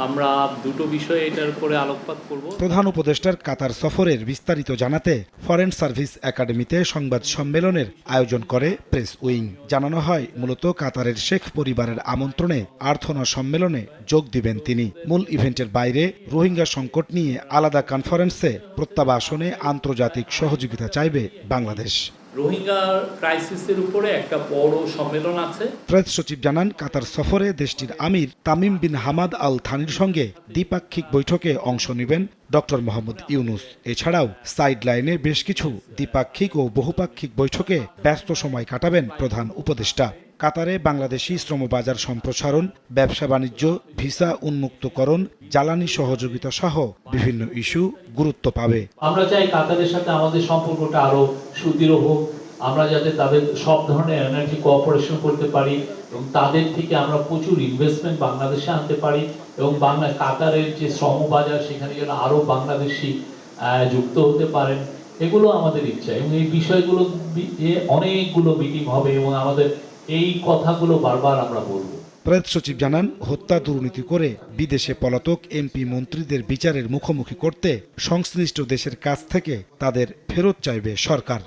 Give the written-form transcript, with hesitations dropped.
আমরা দুটো বিষয়ে এটার উপরে আলোকপাত করব। প্রধান উপদেষ্টার কাতার সফরের বিস্তারিত জানাতে ফরেন সার্ভিস একাডেমিতে সংবাদ সম্মেলনের আয়োজন করে প্রেস উইং। জানানো হয়, মূলত কাতারের শেখ পরিবারের আমন্ত্রণে আর্থনা সম্মেলনে যোগ দিবেন তিনি। মূল ইভেন্টের বাইরে রোহিঙ্গা সংকট নিয়ে আলাদা কনফারেন্সে প্রত্যাবাসনে আন্তর্জাতিক সহযোগিতা চাইবে বাংলাদেশ। রোহিঙ্গা ক্রাইসিসের উপরে একটা বড় সম্মেলন আছে। প্রেস সচিব জানান, কাতার সফরে দেশটির আমির তামিম বিন হামাদ আল থানির সঙ্গে দ্বিপাক্ষিক বৈঠকে অংশ নেবেন ডক্টর মোহাম্মদ ইউনুস। এছাড়াও সাইড লাইনে বেশ কিছু দ্বিপাক্ষিক ও বহুপাক্ষিক বৈঠকে ব্যস্ত সময় কাটাবেন প্রধান উপদেষ্টা। কাতারে বাংলাদেশি শ্রমবাজার সম্প্রসারণ, ব্যবসা বাণিজ্য, ভিসা উন্মুক্তকরণ, জ্বালানি সহযোগিতা সহ বিভিন্ন ইস্যু গুরুত্ব পাবে। আমরা চাই কাতারের সাথে আমাদের সম্পর্কটা আরো সুদৃঢ় হোক। আমরা যাতে তাদের সব ধরনের এনার্জি কোঅপারেশন করতে পারি এবং তাদের থেকে আমরা প্রচুর ইনভেস্টমেন্ট বাংলাদেশে আনতে পারি এবং কাতারের যে শ্রমবাজার সেখানে যেন আরো বাংলাদেশি যুক্ত হতে পারেন, এগুলো আমাদের ইচ্ছা। এবং এই বিষয়গুলো নিয়ে অনেকগুলো মিটিং হবে এবং আমাদের এই কথাগুলো বারবার আমরা বলবো। প্রেস সচিব জানান, হত্যা দুর্নীতি করে বিদেশে পলাতক এমপি মন্ত্রীদের বিচারের মুখোমুখি করতে সংশ্লিষ্ট দেশের কাছ থেকে তাদের ফেরত চাইবে সরকার।